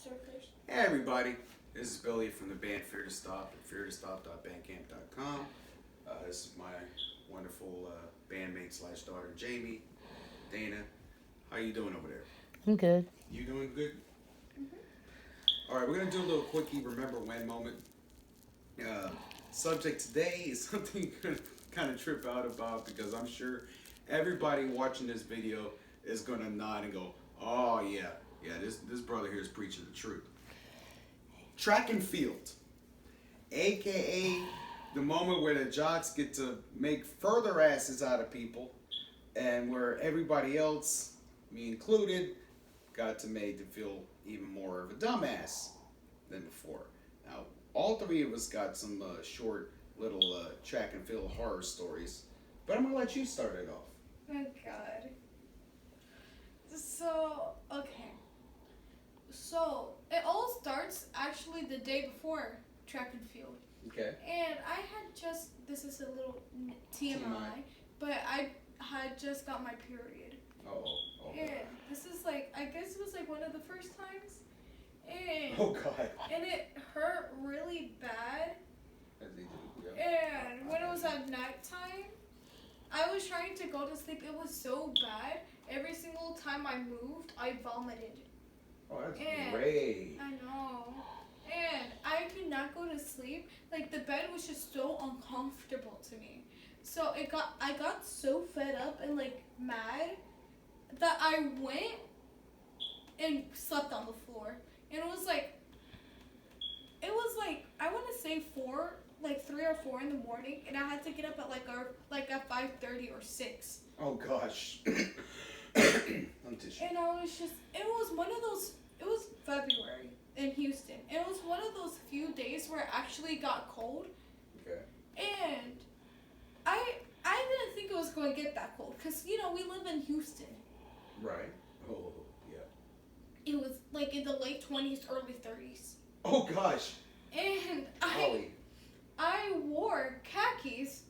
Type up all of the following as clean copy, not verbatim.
Surfers. Hey everybody, this is Billy from the band Fear to Stop at feartostop.bandcamp.com. This is my wonderful bandmate slash daughter Jamie, Dana. How you doing over there? I'm good. You doing good? Mm-hmm. All right, we're gonna do a little quickie remember when moment. Subject today is something you're gonna kind of trip out about because I'm sure everybody watching this video is gonna nod and go, "Oh yeah, this brother here is preaching the truth." Track and field, aka the moment where the jocks get to make further asses out of people, and where everybody else, me included, got to made to feel even more of a dumbass than before. Now, all three of us got some short little track and field horror stories, but I'm gonna let you start it off. Oh God. So okay. So it all starts actually the day before track and field, Okay. and I had just this is a little TMI, but I had just got my period, Oh. and this is like I guess it was like one of the first times, and Oh God. and it hurt really bad. As they do, yeah. And when it was at nighttime, I was trying to go to sleep. It was so bad. Every single time I moved, I vomited. Oh, that's And- great. I know. And I could not go to sleep. Like the bed was just so uncomfortable to me. So I got so fed up and like mad that I went and slept on the floor. And it was like I want to say 3 or 4 in the morning, and I had to get up at at 5:30 or 6. Oh gosh. I'm tissue. And I was just, it was February in Houston. And it was one of those few days where it actually got cold. Okay. And I didn't think it was going to get that cold because, we live in Houston. Right. Oh yeah. It was like in the late 20s, early 30s. Oh gosh. And Holly. I wore khakis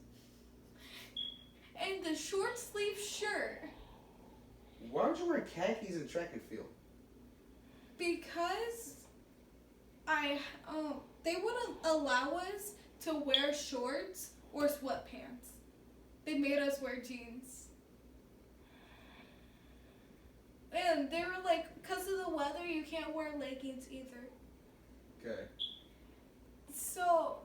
and the short sleeve shirt Why would you wear khakis in track and field? because they wouldn't allow us to wear shorts or sweatpants. They made us wear jeans. And they were like, because of the weather, you can't wear leggings either. Okay. So,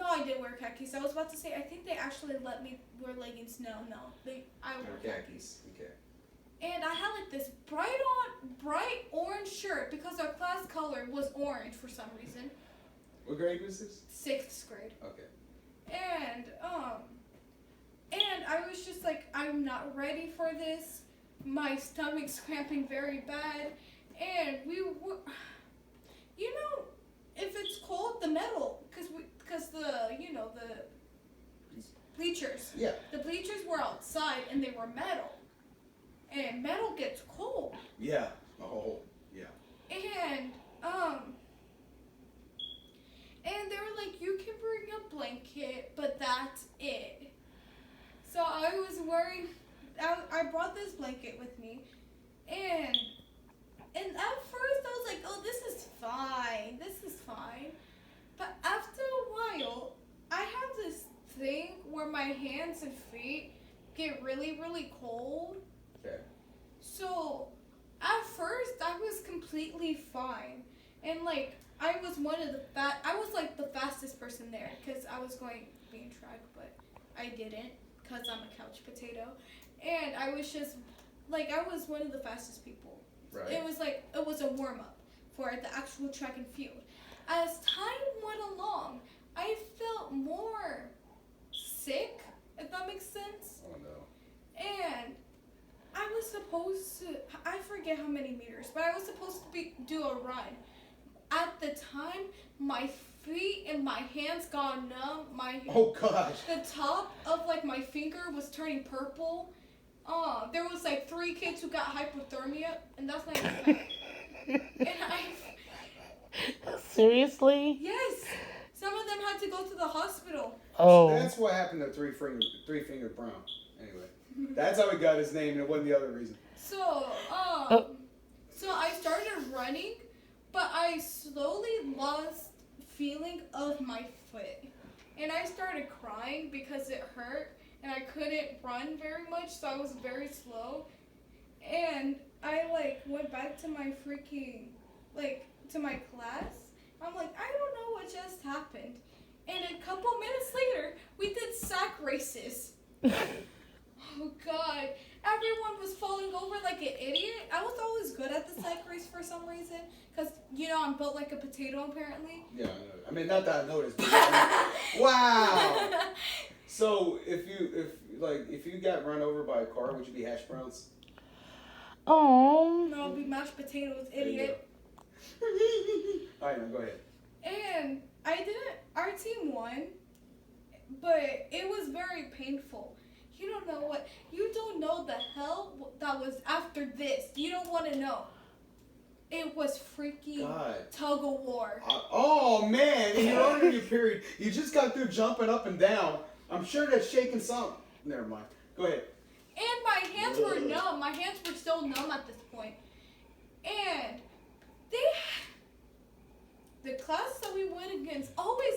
I did wear khakis. I was about to say, I think they actually let me wear leggings. No, I wore Khakis. Okay. And I had like this bright orange shirt because our class color was orange for some reason. What grade was this? 6th grade. Okay. And I was just like, I'm not ready for this. My stomach's cramping very bad. And we were, if it's cold, the metal, because the bleachers. Yeah. The bleachers were outside and they were metal. And metal gets cold. Yeah. Oh. Yeah. And they were like, you can bring a blanket, but that's it. So I was wearing, I brought this blanket with me, and at first I was like, oh, this is fine. But after a while, I have this thing where my hands and feet get really, really cold. Okay. So at first I was completely fine, and like I was like the fastest person there because I was going to be in track, but I didn't because I'm a couch potato, and I was just like I was one of the fastest people. Right. It was a warm up for the actual track and field. As time went along, I felt more sick, if that makes sense. Oh no. And I was supposed to, I forget how many meters, but I was supposed to do a run. At the time, my feet and my hands got numb. Oh gosh. The top of like my finger was turning purple. There was like 3 kids who got hypothermia, and that's not even bad. And Seriously? yes, some of them had to go to the hospital. Oh. That's what happened to Three Finger Brown. Anyway, that's how he got his name, and it wasn't the other reason. So I running, but I slowly lost feeling of my foot. And I started crying because it hurt and I couldn't run very much, so I was very slow. And I went back to my to my class. I'm like, I don't know what just happened. And a couple minutes later, we did sack races. Oh God. Everyone was falling over like an idiot. I was always good at the sack race for some reason. Because, I'm built like a potato apparently. Yeah, I mean, not that I noticed. But wow. So if you got run over by a car, would you be hash browns? Oh. No, I'll be mashed potatoes, idiot. All right, now go ahead. And our team won, but it was very painful. You don't know the hell that was after this. You don't want to know. It was freaking tug of war. Oh man, in your earlier period, you just got through jumping up and down. I'm sure that's shaking some. Never mind. Go ahead. And my hands were numb. My hands were still numb at this point. And the class that we went against, always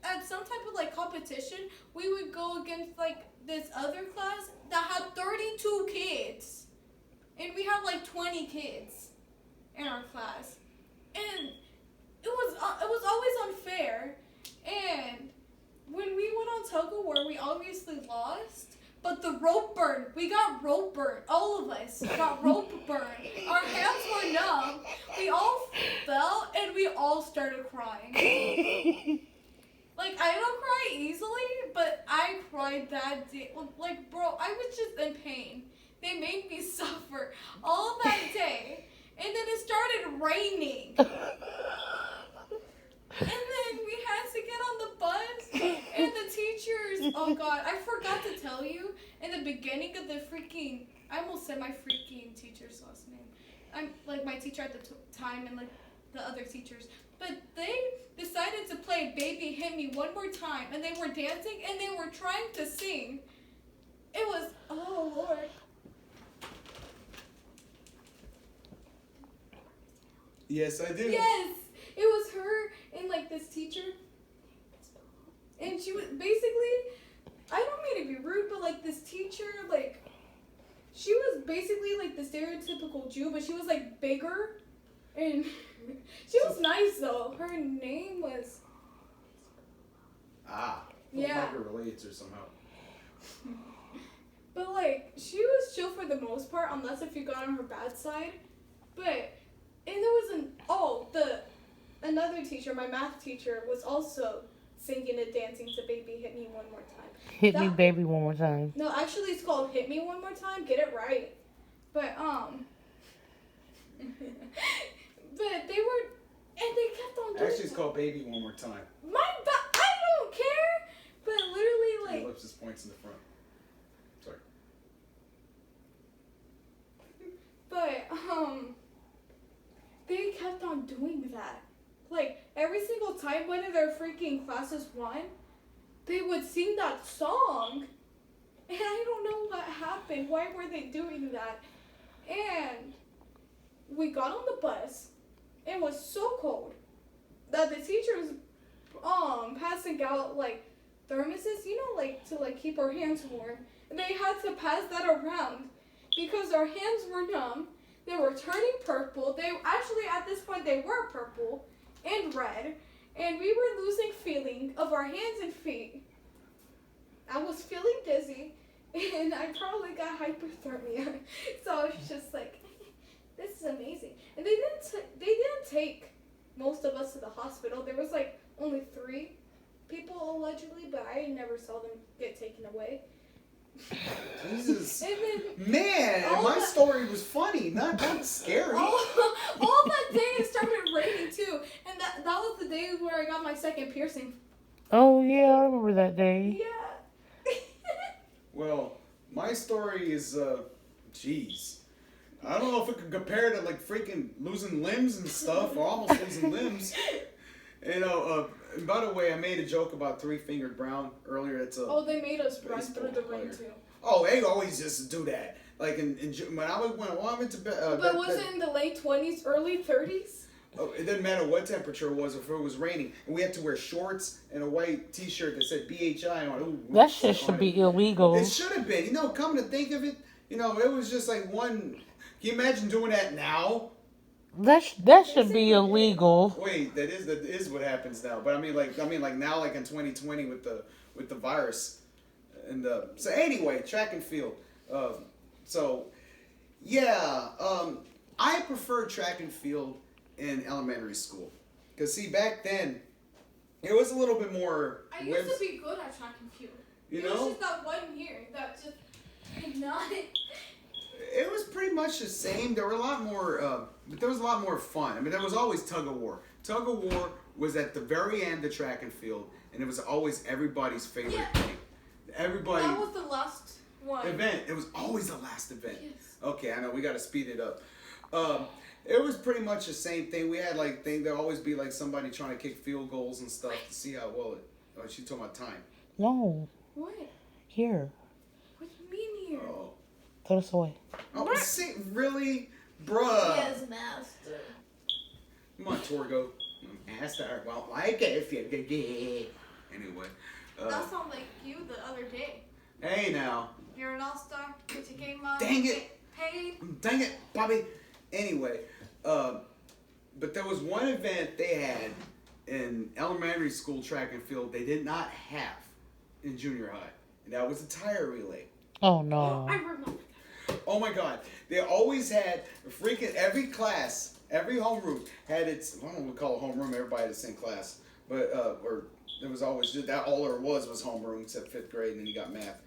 at some type of competition, we would go against this other class that had 32 kids. And we had 20 kids in our class. And it was always unfair. And when we went on tug of war, we obviously lost. But the rope burn, we got rope burn. All of us got rope burn. Our hands were numb. We all fell and we all started crying. I don't cry easily, but I cried that day. Bro, I was just in pain. They made me suffer all that day. And then it started raining. And then we had to get on the bus, and the teachers, oh God, I forgot to tell you, in the beginning of the I almost said my freaking teacher's last name. I'm, my teacher at the time and, the other teachers. But they decided to play Baby Hit Me One More Time, and they were dancing, and they were trying to sing. It was, oh Lord. Yes, I do. Yes! It was her and this teacher, and she was basically, I don't mean to be rude, but this teacher, she was basically the stereotypical Jew, but she was bigger, and she was nice though. Her name was. Yeah. Might be related to her somehow. But she was chill for the most part, unless if you got on her bad side, but. And there was another teacher, my math teacher, was also singing and dancing to Baby Hit Me One More Time. Hit me, baby, one more time. No, actually it's called Hit Me One More Time. Get it right. But, but they kept on doing Actually, it's called Baby One More Time. I don't care. But literally, Ellipsis points in the front. Sorry. But, they kept on doing that. Every single time one of their freaking classes won, they would sing that song. And I don't know what happened. Why were they doing that? And we got on the bus. It was so cold that the teachers passing out thermoses, to keep our hands warm. And they had to pass that around because our hands were numb. They were turning purple. They actually, at this point, they were purple and red. And we were losing feeling of our hands and feet. I was feeling dizzy. And I probably got hypothermia. So I was just this is amazing. And they didn't take most of us to the hospital. There was only 3 people allegedly, but I never saw them get taken away. Jesus. And my story was funny, not scary. All that day it started raining too, and that was the day where I got my second piercing. Oh yeah, I remember that day. Yeah. Well, my story is jeez. I don't know if it could compare to freaking losing limbs and stuff, or almost losing limbs. And by the way, I made a joke about 3-fingered Brown earlier. It's they made us run through the rain too. Oh, they always just do that. like when I went to bed. But was it in the late 20s, early 30s? Oh, it didn't matter what temperature it was, if it was raining, and we had to wear shorts and a white T-shirt that said BHI on it. Ooh, That shit should be illegal. It should have been. Come to think of it, it was just like one. Can you imagine doing that now? That should be illegal. Wait, that is what happens now. But I mean like now, like in 2020 with the virus, and so anyway, track and field. So yeah, I prefer track and field in elementary school, because see, back then it was a little bit more. I used to be good at track and field. It was just that 1 year that just could not. It was pretty much the same. There were a lot more, but there was a lot more fun. I mean, there was always tug of war. Tug of war was at the very end of track and field, and it was always everybody's favorite thing. Everybody. That was the last one. Event. It was always the last event. Yes. Okay, I know we got to speed it up. It was pretty much the same thing. We had there'd always be like somebody trying to kick field goals and stuff to see how well it. Oh, she's talking about time. No. What? Here. What do you mean here? Oh. Throw this away. Oh, see, really, bruh. Yes, master. Come on, Torgo. Master won't like it if you did. Anyway. That sounded like you the other day. Hey now. You're an all-star. Get your game on. Dang it. Get paid. Dang it, Bobby. Anyway, but there was one event they had in elementary school track and field they did not have in junior high, and that was a tire relay. Oh no. I remember that. Oh my God, they always had every class, every homeroom had its. I don't know what we call it homeroom. Everybody had the same class, but or there was always just that. All there was homeroom, except 5th grade, and then you got math.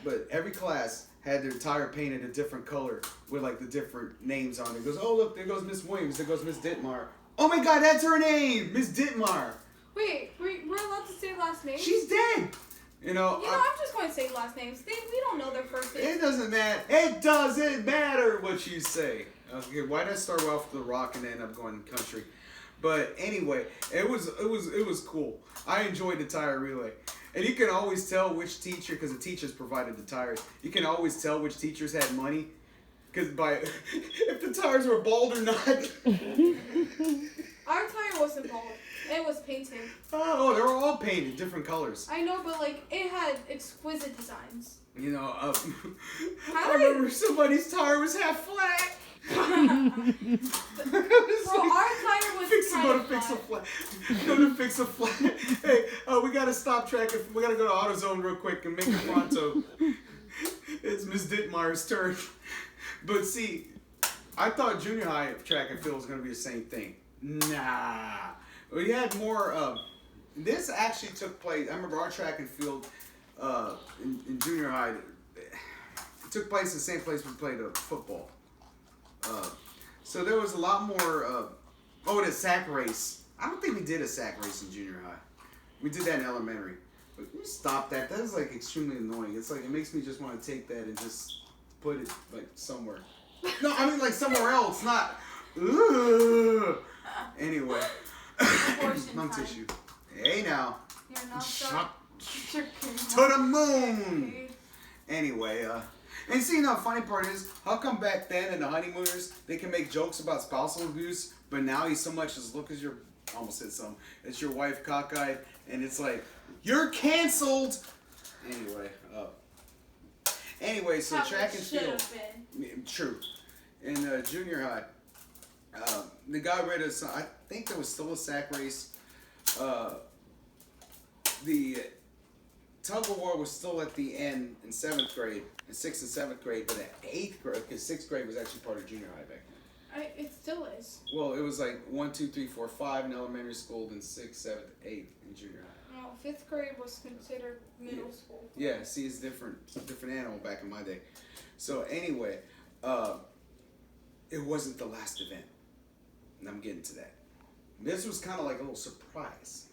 But every class had their tire painted a different color with like the different names on it. It goes, oh look, there goes Miss Williams, there goes Miss Dittmar. Oh my God, that's her name, Miss Dittmar. Wait, we're allowed to say last names? She's dead. I'm just going to say last names. We don't know their first names. It doesn't matter. It doesn't matter what you say. Okay, why did I start off with the rock and end up going country? But anyway, it was cool. I enjoyed the tire relay. And you can always tell which teacher, because the teachers provided the tires, you can always tell which teachers had money. Because if the tires were bald or not. Our tire wasn't bald. It was painted. Oh, they were all painted, different colors. I know, but it had exquisite designs. I remember somebody's tire was half flat. Bro, our tire was Gonna fix a flat. Hey, we gotta stop track. We gotta go to AutoZone real quick and make it pronto. It's Miss Dittmar's turn. But see, I thought junior high track and field was gonna be the same thing. Nah, we had more. This actually took place. I remember our track and field in junior high. It took place in the same place we played football. So there was a lot more. The sack race. I don't think we did a sack race in junior high. We did that in elementary. But you stop that. That is like extremely annoying. It's like it makes me just want to take that and just put it like somewhere. No, I mean like somewhere else, not. Anyway, lung tissue. Hey now. You're not Shut to the moon. Anyway, and see, the funny part is, how come back then in the honeymooners they can make jokes about spousal abuse, but now he's so much as look as your almost said something. It's your wife cockeyed, and it's like you're canceled. Anyway, so track and field. True. In junior high, they got rid of some. I think there was still a sack race. The tug of war was still at the end in 7th grade, in 6th and 7th grade, but at 8th grade, because 6th grade was actually part of junior high back then. It still is. Well, it was like 1, 2, 3, 4, 5 in elementary school, then 6th, 7th, 8th in junior high. No, 5th grade was considered middle school. Yeah, see, it's different animal back in my day. So anyway, it wasn't the last event, and I'm getting to that. This was kind of like a little surprise.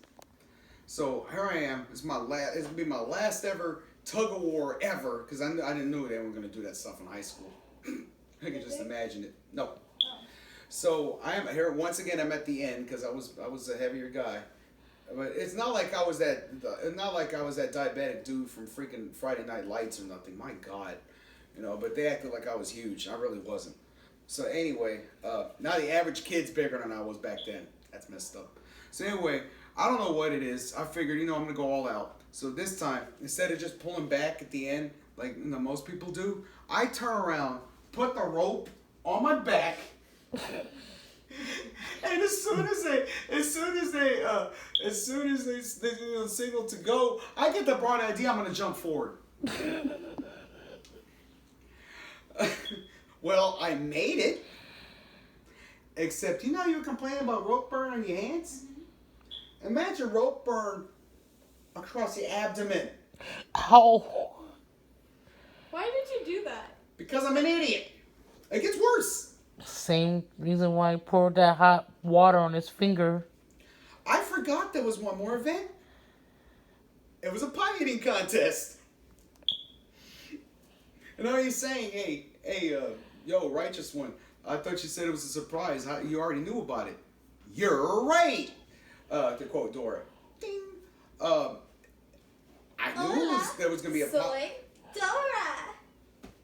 So here I am. It's gonna be my last ever tug of war ever, because I didn't know they were gonna do that stuff in high school. I could just imagine it. No. Oh. So I am here once again. I'm at the end because I was a heavier guy, but it's not like I was that diabetic dude from freaking Friday Night Lights or nothing. My God, But they acted like I was huge. I really wasn't. So anyway, now the average kid's bigger than I was back then. That's messed up. So anyway, I don't know what it is. I figured, I'm going to go all out. So this time, instead of just pulling back at the end, like most people do, I turn around, put the rope on my back, and as soon as they signal to go, I get the bright idea I'm going to jump forward. Well, I made it. Except, you were complaining about rope burn on your hands? Mm-hmm. Imagine rope burn across the abdomen. Ow. Why did you do that? Because I'm an idiot. It gets worse. Same reason why he poured that hot water on his finger. I forgot there was one more event. It was a pie eating contest. And now he's saying, hey, yo, righteous one. I thought you said it was a surprise. You already knew about it. You're right. To quote Dora. Ding. I knew there was going to be a Soy Dora.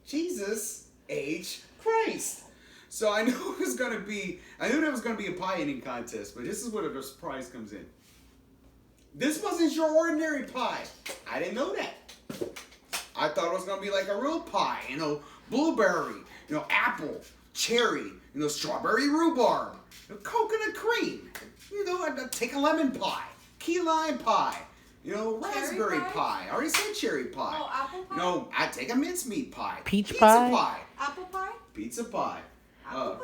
Jesus H. Christ. So I knew there was going to be a pie eating contest, but this is where the surprise comes in. This wasn't your ordinary pie. I didn't know that. I thought it was going to be like a real pie, blueberry, apple, cherry, strawberry rhubarb, coconut cream, I'd take a lemon pie, key lime pie, raspberry pie. I already said cherry pie. Oh, apple pie? No, I'd take a mincemeat pie. Peach pizza pie? Apple pie? Pizza pie. Apple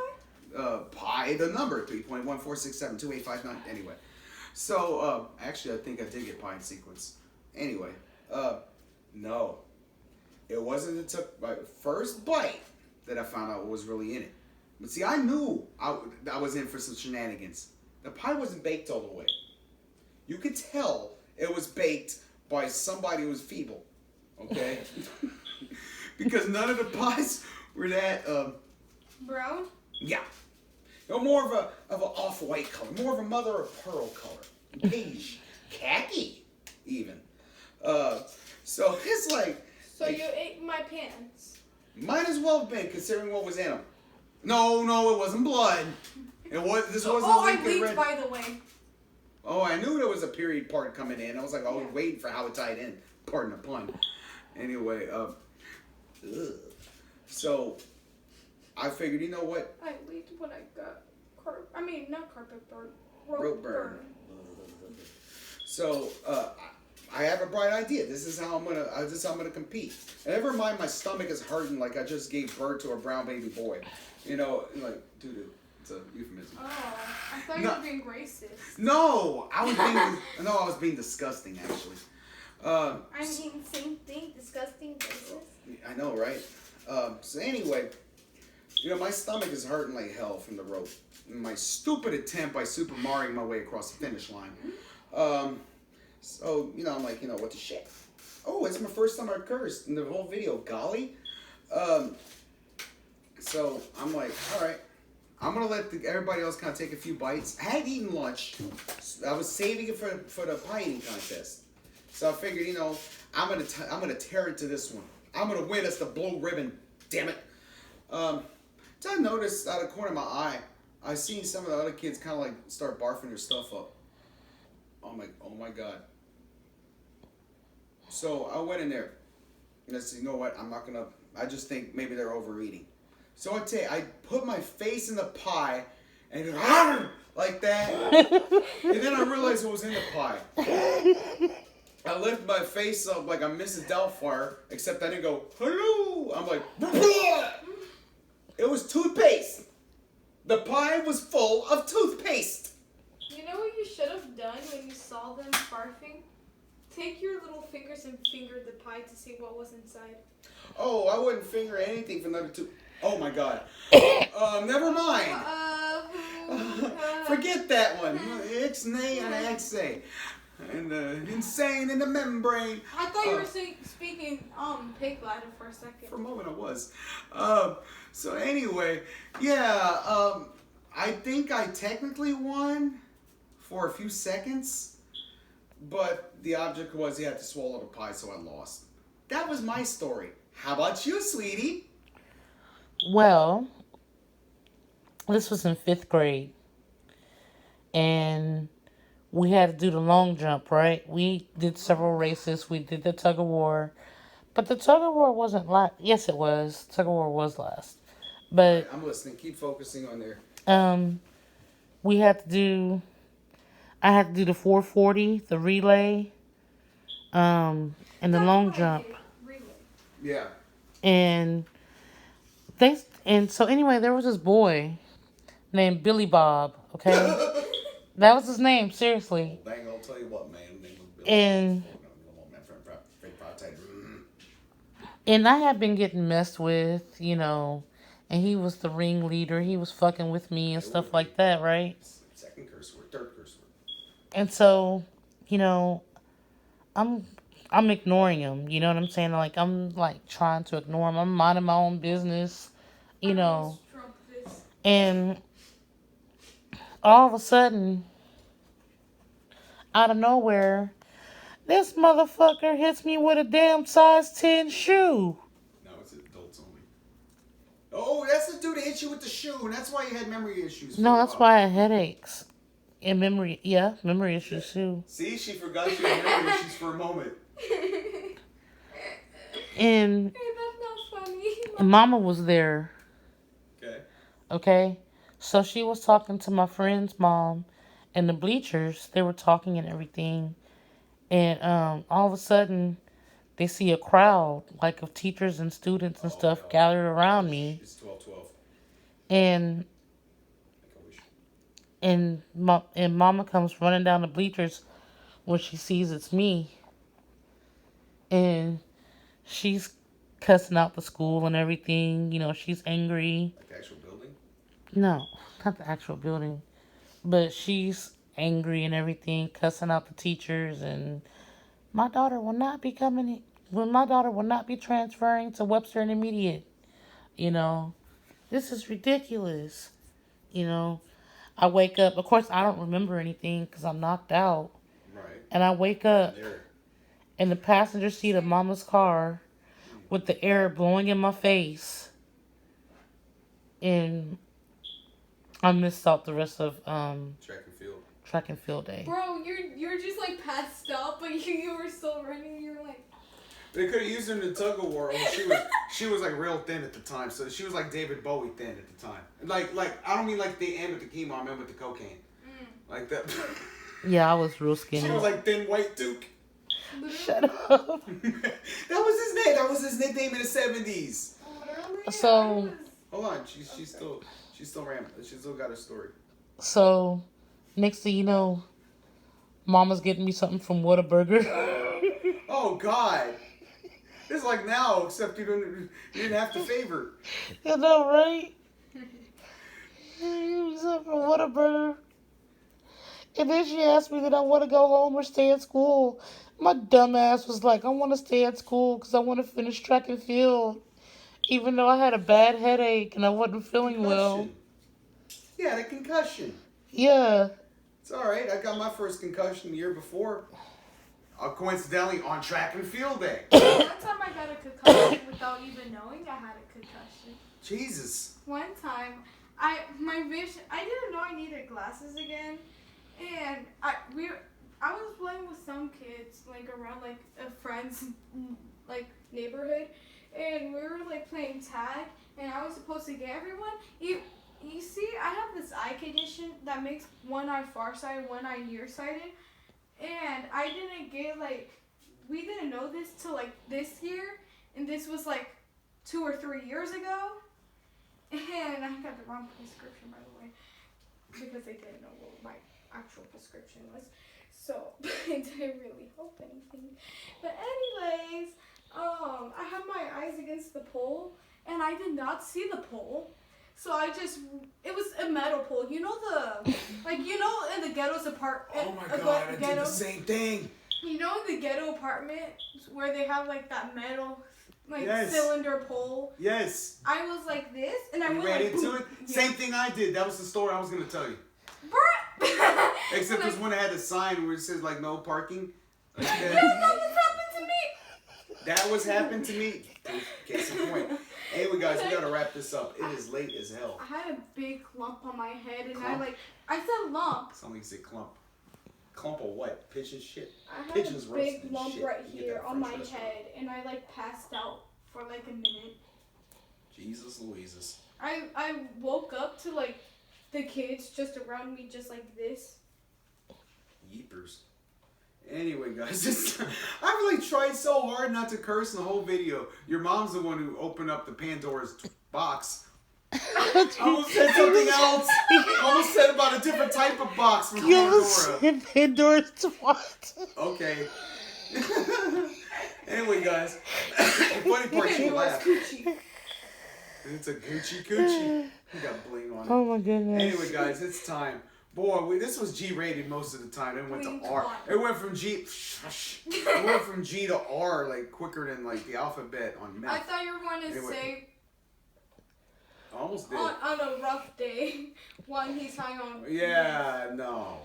pie? Pie, the number, 3.1467285. Anyway. So, actually, I think I did get pie in sequence. Anyway, no. It wasn't until my first bite that I found out what was really in it. But see, I knew I was in for some shenanigans. The pie wasn't baked all the way. You could tell it was baked by somebody who was feeble. Okay? Because none of the pies were that, brown? Yeah. More of an off-white color. More of a mother of pearl color. Beige. Khaki, even. So it's like... So you ate my pants. Might as well have been, considering what was in them. No, it wasn't blood. This wasn't I liquid leaked, red. by the way. Oh, I knew there was a period part coming in. I was waiting for how it tied in. Pardon the pun. Anyway, so I figured, you know what? I leaked when I got not carpet burn. Rope burn. So, I have a bright idea. This is how I'm gonna compete. And never mind, my stomach is hurting like I just gave birth to a brown baby boy. Like doo-doo. It's a euphemism. Oh, I thought you were being racist. No, I was being disgusting actually. Same thing, disgusting, racist. I know, right? So anyway, my stomach is hurting like hell from the rope. My stupid attempt by Super Marioing my way across the finish line. So, I'm like, what the shit? Oh, it's my first time I cursed in the whole video. Golly. So I'm like, all right. I'm going to let everybody else kind of take a few bites. I had eaten lunch. I was saving it for the pie eating contest. So I figured, I'm gonna tear into this one. I'm going to win us the blue ribbon. Damn it. So I noticed out of the corner of my eye, I seen some of the other kids kind of like start barfing their stuff up. I'm like, oh my God. So I went in there and I said, you know what? I just think maybe they're overeating. So I put my face in the pie and like that. And then I realized what was in the pie. I lifted my face up like I'm Mrs. Doubtfire, except I didn't go, hello. I'm like, bleh! It was toothpaste. The pie was full of toothpaste. You know what you should have done when you saw them barfing? Take your little fingers and finger the pie to see what was inside. Oh, I wouldn't finger anything for another two. Oh my God. Never mind. Forget that one. Ixnay and Axay. And insane in the membrane. I thought you were speaking pig Latin for a second. For a moment I was. So anyway, yeah, I think I technically won for a few seconds, but the object was you had to swallow the pie, so I lost. That was my story. How about you, sweetie? Well, this was in 5th grade, and we had to do the long jump, right? We did several races. We did the tug of war, but the tug of war wasn't last. Yes, it was. Tug of war was last, All right, but I'm listening. Keep focusing on there. um, we had to do. I had to do the 440, the relay, and the That's long what I jump, did. Relay. Yeah. and thanks. And so anyway, there was this boy named Billy Bob. Okay, that was his name. Seriously. Dang, I'll tell you what, man. Name was Billy. And And I had been getting messed with, and he was the ringleader. He was fucking with me and stuff like that, right? Second curse word, third curse word. And so, you know, I'm I'm ignoring him. You know what I'm saying? Like I'm like trying to ignore him. I'm minding my own business, you know. And all of a sudden, out of nowhere, this motherfucker hits me with a damn size 10 shoe. No, it's adults only. Oh, that's the dude that hit you with the shoe, and that's why you had memory issues. No, that's why I had headaches. And memory issues too. See, she forgot she had memory issues for a moment. And Hey, that's not funny. and Mama was there. Okay. Okay, so she was talking to my friend's mom, and the bleachers. They were talking and everything, and all of a sudden, they see a crowd like of teachers and students and stuff no. gathered around me, It's 12:12. and Make a wish. and Mama comes running down the bleachers when she sees it's me, and she's cussing out the school and everything. You know, she's angry. Like the actual building? No, not the actual building. But she's angry and everything, cussing out the teachers, and my daughter will not be coming. When my daughter will not be transferring to Webster Intermediate. You know, this is ridiculous. You know, I wake up. Of course, I don't remember anything because I'm knocked out. Right. And I wake up There. in the passenger seat of Mama's car with the air blowing in my face, and I missed out the rest of track and field day. Bro, you're just like passed out, but you were still running. You're like. They could have used her in the tug of war. She was like real thin at the time, so she was like David Bowie thin at the time. Like I don't mean like the end with the chemo. I mean with the cocaine. Like that. Yeah, I was real skinny. She was like thin white Duke. Shut up. That was his name. That was his nickname in the 70s. So Hold on, she's still rampant. She still got her story. So, next thing you know, Mama's getting me something from Whataburger. Oh God. It's like now, except you didn't have to favor. You know, right? Something from Whataburger. And then she asked me that I want to go home or stay at school. My dumb ass was like, I want to stay at school because I want to finish track and field. Even though I had a bad headache and I wasn't feeling well. Yeah, the concussion. Yeah. It's all right. I got my first concussion the year before. Coincidentally, on track and field day. One time I got a concussion without even knowing I had a concussion. Jesus. One time, I didn't know I needed glasses again, and I was playing with some kids like around like a friend's like neighborhood, and we were like playing tag, and I was supposed to get everyone. You see, I have this eye condition that makes one eye farsighted, one eye nearsighted. And I didn't get we didn't know this till like this year, and this was like 2 or 3 years ago. And I got the wrong prescription, by the way, because they didn't know what my actual prescription was. So it didn't really help anything. But anyways, I had my eyes against the pole, and I did not see the pole. So it was a metal pole. You know in the ghetto's apartment. Oh my God, I did the same thing. You know in the ghetto apartment where they have like that metal, Yes. cylinder pole. Yes. I was like this, and I You went ran like, into boom. it? Yeah. Same thing I did. That was the story I was going to tell you. Bruh. Except like, this one had a sign where it says like no parking. Like no, that. this happened to me. That was happened to me. Case in point. Anyway, guys, we gotta wrap this up. It is late as hell. I had a big lump on my head, and Clump? I said lump. Somebody say clump. Clump of what? Pigeon shit? I had Pigeons a roasted big lump shit. right You get here that on my French restaurant. head, and I passed out for a minute. Jesus Louises. I woke up to the kids just around me, just like this. Yeepers. Anyway, guys, I've tried so hard not to curse in the whole video. Your mom's the one who opened up the Pandora's box. I almost said something else. I almost said about a different type of box from You Pandora. said Pandora's what? Okay. Anyway, guys, the funny part, she laughed. Coochie. It's a Gucci coochie. You got bling on it. Oh my goodness. Anyway, guys, it's time. Boy, this was G-rated most of the time. It went to Bling R. on. It went from G. It went from G to R quicker than the alphabet on I meth. thought you were going to Anyway. say I almost did. on a rough day when he's high on. Yeah, no,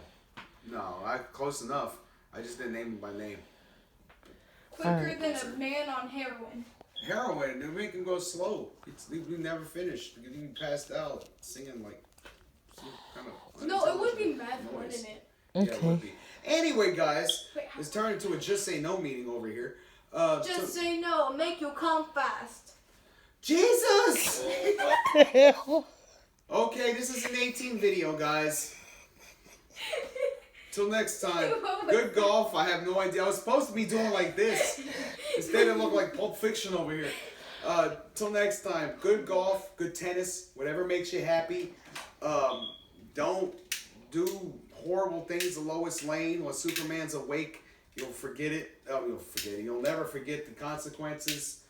close enough. I just didn't name him by name. Quicker Alright. than a man on heroin. Heroin, they make him go slow. We never finished. You passed out singing some kind of. No, it would be meth, noise. wouldn't it? Yeah, it Okay. would be. Anyway, guys, Wait, it's turned into a just say no meeting over here. just say no, make you come fast. Jesus! What the hell? Okay, this is an 18 video, guys. Till next time. Good golf. I have no idea. I was supposed to be doing like this. Instead, it looked like Pulp Fiction over here. Till next time. Good golf, good tennis, whatever makes you happy. Don't do horrible things to Lois Lane when Superman's awake. You'll forget it. You'll forget it. You'll never forget the consequences.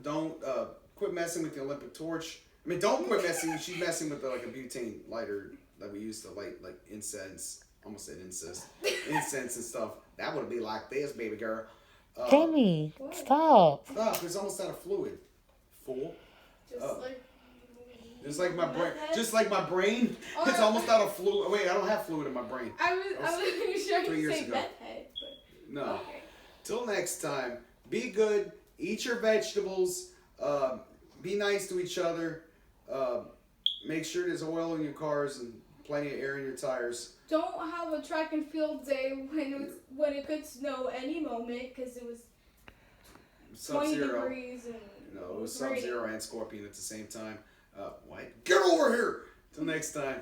Don't quit messing with the Olympic torch. I mean, don't quit messing. She's messing with a butane lighter that we used to light incense. Almost said incest. Incense and stuff. That would be like this, baby girl. Jamie, What? stop. Stop! It's almost out of fluid. Fool. Just Just like my brain. Meth head? Just like my brain. Oh, It's no. almost out of fluid. Wait, I don't have fluid in my brain. I was sure 3 you years say ago. meth head, but No. okay. Till next time, be good, eat your vegetables, be nice to each other, make sure there's oil in your cars and plenty of air in your tires. Don't have a track and field day when it could snow any moment because it was 20 Sub-Zero. degrees and No, it was raining. Sub-Zero and Scorpion at the same time. What? Get over here! Till next time,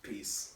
peace.